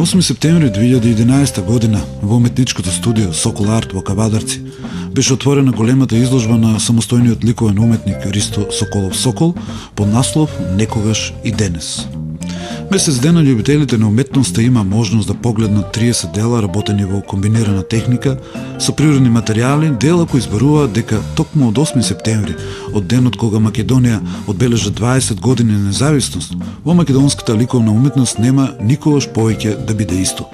8 септември 2011 година во уметничкото студио Сокол Арт во Кавадарци беше отворена големата изложба на самостојниот ликовен уметник Ристо Соколов Сокол под наслов "Некогаш и денес". Месец дена љубителите на уметноста има можност да погледнат 30 дела работени во комбинирана техника со природни материјали, дела кои зборуваат дека токму од 8 септември, од денот кога Македонија одбележа 20 години независност, во македонската ликовна уметност нема никогаш повеќе да биде исто.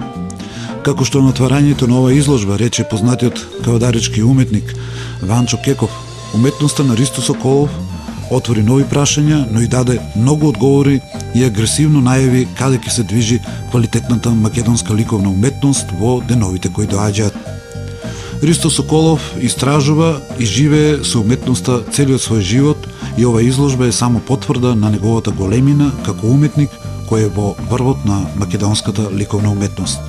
Како што на отварањето на оваа изложба рече познатиот кавадарички уметник Ванчо Кеков, уметноста на Ристо Соколов отвори нови прашања, но и даде многу одговори и агресивно најави каде ќе се движи квалитетната македонска ликовна уметност во деновите кои доаѓаат. Ристо Соколов истражува и живее со уметноста целиот свој живот и ова изложба е само потврда на неговата големина како уметник кој е во врвот на македонската ликовна уметност.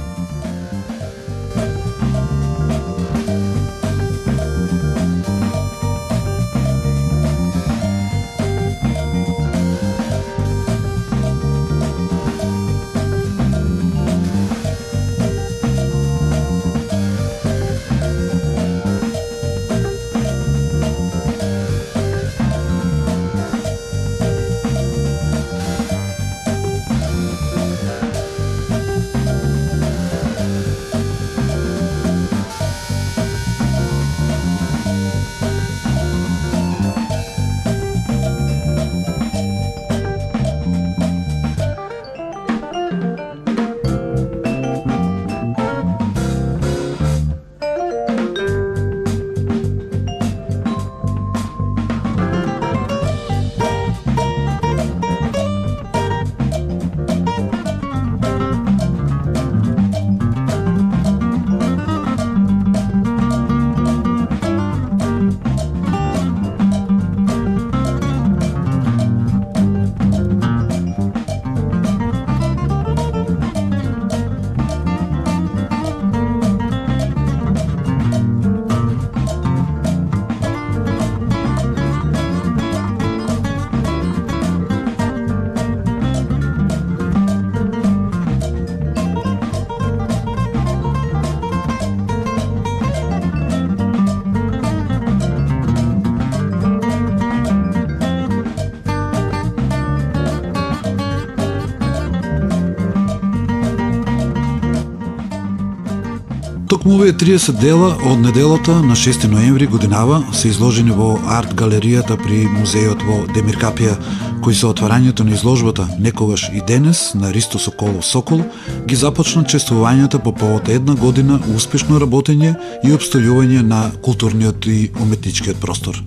Токму овие 30 дела од неделата на 6 ноември годинава се изложени во арт галеријата при музејот во Демиркапија, кои со отварањето на изложбата "Некогаш и денес" на Ристо Соколов Сокол ги започна чествувањата по повод една година успешно работење и опстојување на културниот и уметничкиот простор.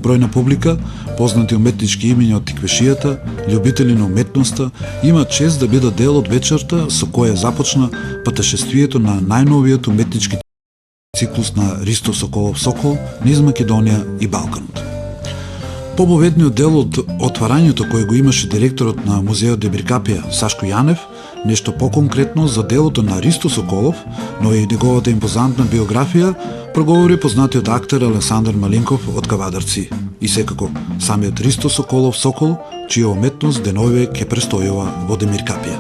Бројна публика, познати уметнички имиња од тиквешијата, љубители на уметноста, имаат чест да бидат дел од вечерта со која започна патешествието на најновиот уметнички циклус на Ристо Соколов Сокол низ Македонија и Балканот. Побоведниот дел од отварањето кој го имаше директорот на музејот Демиркапија Сашко Јанев, нешто поконкретно за делото на Ристо Соколов, но и неговата импозантна биографија, проговори познатиот актер Александар Малинков од Кавадарци и секако самиот Ристо Соколов Сокол, чија уметност деновиве ќе престојува во Демиркапија.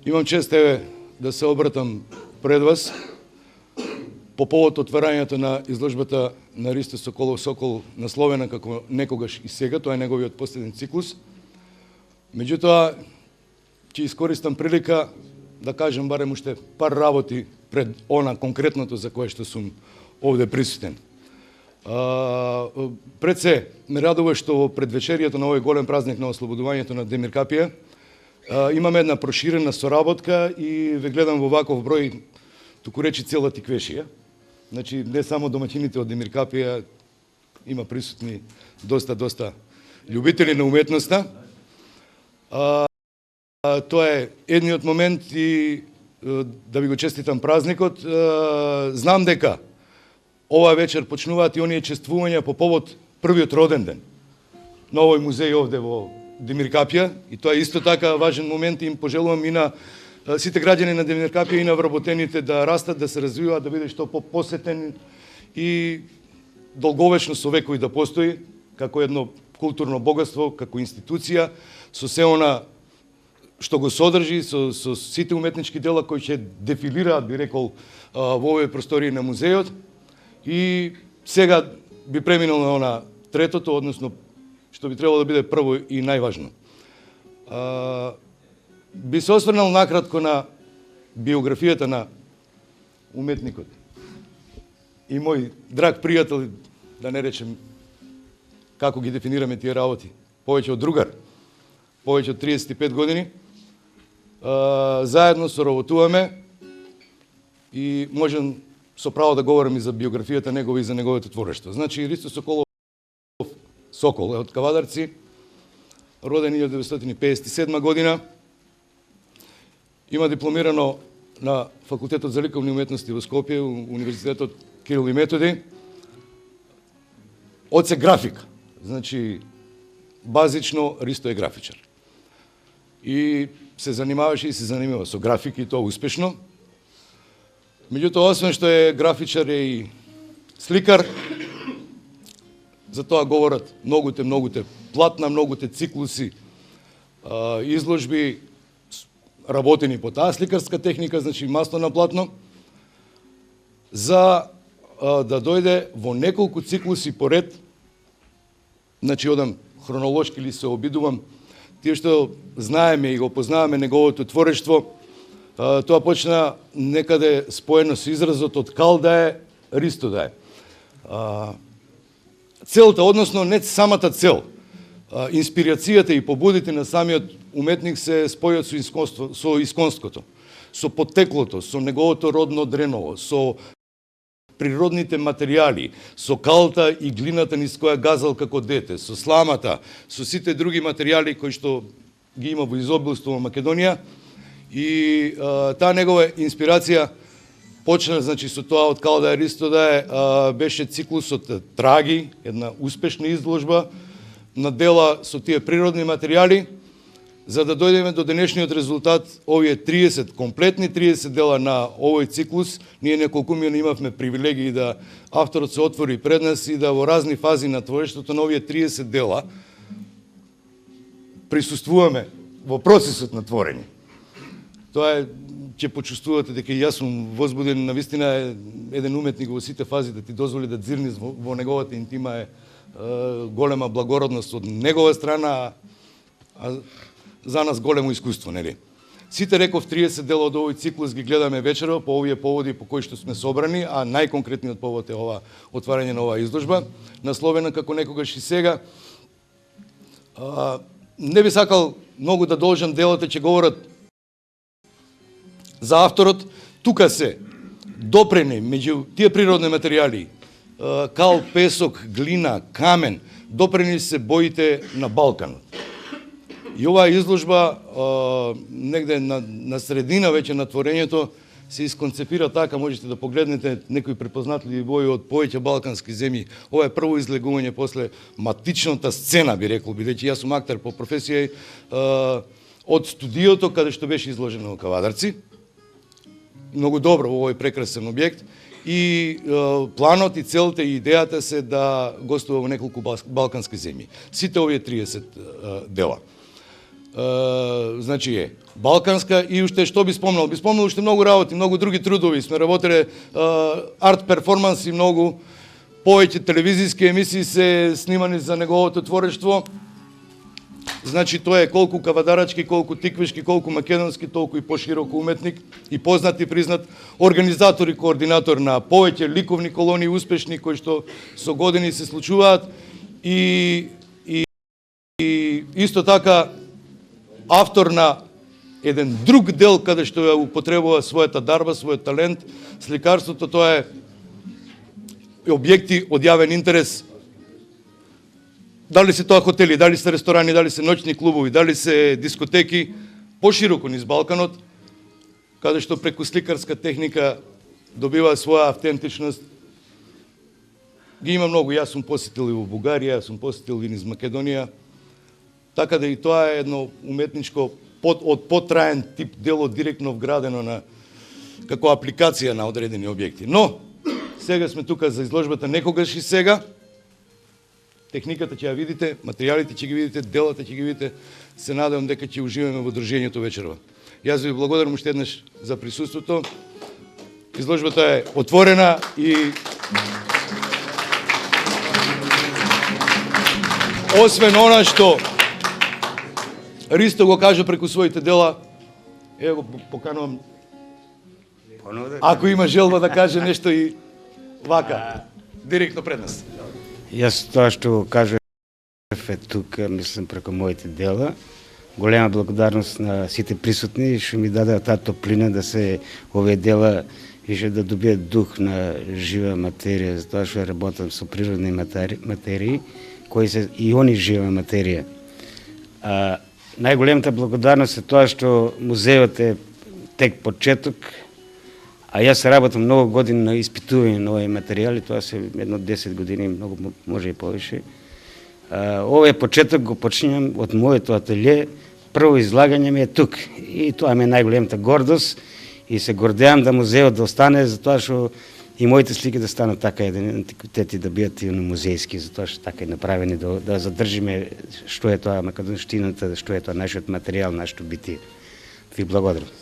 Имам чест да се обратам пред вас по повод отварањето на изложбата на Ристо Соколов Сокол, насловена како "Некогаш и сега", тоа е неговиот последен циклус. Меѓутоа, ќе искористам прилика да кажем барем уште пар работи пред она конкретното за кое што сум овде присутен. Пред се, ме радува што во предвечерието на овој голем празник на ослободувањето на Демиркапија имаме една проширена соработка и ве гледам во ваков број, туку речи цела тиквешија. Значи, не само домаќините од Демиркапија, има присутни доста љубители на уметноста. Тоа е едниот момент и да ви го честитам празникот. Знам дека оваа вечер почнуваат и оние чествувања по повод првиот роден ден на овој музеј овде во Демиркапија, и тоа е исто така важен момент и им пожелувам и на сите граѓани на Демиркапија и на вработените да растат, да се развиваат, да биде што попосетен и долговечно со векови да постои како едно културно богатство, како институција, со се она што го содржи со сите уметнички дела кои ќе дефилираат, би рекол, во овие простории на музеот. И сега би преминал на она третото, односно што би требало да биде прво и најважно. Би се осврнал накратко на биографијата на уметникот. И мој драг пријател, да не речем како ги дефинираме тие работи, повеќе од другар, повеќе од 35 години, заедно соработуваме и можем со право да говорам и за биографијата негова и за неговото творештво. Значи, Ристо Соколов Сокол е од Кавадарци, роден 1957 година, има дипломирано на Факултетот за ликовни уметности во Скопје, Универзитетот Кирил и Методи. Оце график, значи базично Ристо е графичар. И се занимаваше и се занимава со графики, и тоа успешно. Меѓутоа, освен што е графичар, е и сликар. За тоа говорат многуте платна, многуте циклуси, изложби, работени по таа сликарска техника, значи масло на платно, за да дојде во неколку циклуси поред, значи одам хронолошки ли се обидувам, тие што знаеме и го познаваме неговото творештво, тоа почна некаде споено со изразот од кал да е, Ристо да е. Целта, односно не самата цел, инспирацијата и побудите на самиот уметник се спојат со исконското, со поттеклото, со неговото родно дреново, со природните материјали, со калта и глината низ која газал како дете, со сламата, со сите други материјали кои што ги има во изобилство во Македонија. И таа негова инспирација почна, значи, со тоа од кал да е, Ристо да е, беше циклусот Траги, една успешна изложба на дела со тие природни материјали, за да дојдеме до денешниот резултат, овие 30, комплетни 30 дела на овој циклус. Ние неколкумиот имавме привилегии да авторот се отвори пред нас и да во разни фази на творештвото на овие 30 дела присуствуваме во процесот на творење. Тоа е, ќе почувствувате дека и јас сум возбуден, навистина е еден уметник во сите фази да ти дозволи да дзирниш во неговата интима е голема благородност од негова страна, а за нас големо искуство, нели? Сите, реков, 30 дела од овој циклус ги гледаме вечерва по овие поводи по кои што сме собрани, а најконкретниот повод е ова отварање на оваа изложба, насловена како некогаш и сега. Не би сакал многу да должам, делата ќе говорат за авторот. Тука се допрени меѓу тие природни материјали, кал, песок, глина, камен, допрени се боите на Балканот. И оваа изложба негде на средина веќе на творењето се исконцепира така, можете да погледнете некои препознатливи бои од повеќе балкански земји. Ова е прво излегување после матичната сцена, би рекол, бидејќи јас сум актер по професија, од студиото каде што беше изложено во Кавадарци. Многу добро во овој прекрасен објект. И планот и целта и идејата се да гостува во неколку балкански земји. Сите овие 30 дела. Значи е балканска и уште што би спомнал? Би спомнал уште многу работи, многу други трудови. Сме работеле арт перформанси, многу повеќе телевизиски емисии се снимани за неговото творештво. Значи тоа е колку кавадарачки, колку тиквешки, колку македонски, толку и пошироко уметник и познат и признат организатор и координатор на повеќе ликовни колонии успешни кои што со години се случуваат и исто така автор на еден друг дел каде што ја употребува својата дарба, својот талент, сликарството. Тоа е објекти од јавен интерес. Дали се тоа хотели, дали се ресторани, дали се ноќни клубови, дали се дискотеки, пошироко низ Балканот, каде што преку сликарска техника добива своја автентичност. Ги има многу, јас сум посетил и во Бугарија, сум посетил и низ Македонија, така да и тоа е едно уметничко од потраен тип дело директно вградено на како апликација на одредени објекти. Но сега сме тука за изложбата Некогаш и сега. техниката ќе ја видите, материјалите ќе ги видите, делата ќе ги видите. Се надевам дека ќе уживаме во дружењето вечерва. Јас ви благодарам уште еднаш за присуството. Изложбата е отворена и освен она што Ристо го кажа преку своите дела, ево го поканувам, ако има желба да каже нешто и вака, директно пред нас. Јас тоа што го кажав е тука, мислам, преку моите дела. Голема благодарност на сите присутни што ми дадеа таа топлина да се овие дела и што да добијат дух на жива материја, затоа што работам со природни материи, кои се и они жива материја. Најголемата благодарност е тоа што музеот е тек почеток, а јас работам многу години на испитување на овие материјали, тоа се едно 10 години, многу може и повише. Овој почеток го починјам од моето ателје, прво излагање ми е тук и тоа ми е најголемата гордост и се гордеам да музеот да остане, затоа што и моите слики да станат така еден антиквитети, да бидат и музејски, затоа што така е направени, да задржиме што е тоа македонштината, што е тоа нашиот материјал, нашето битие. Ви благодарам.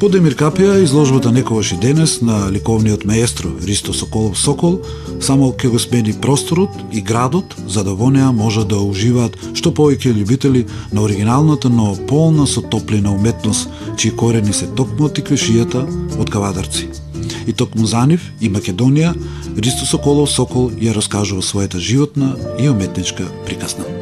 По Демир Капија, изложбата некогаш и денес на ликовниот маестро Ристо Соколов Сокол само ќе го смени просторот и градот, за да во неа може да уживаат што повеќе љубители на оригиналната, но полна со топлина уметност, чии корени се токму од тиквешијата од Кавадарци. И токму за нив и Македонија, Ристо Соколов Сокол ја раскажува својата животна и уметничка приказна.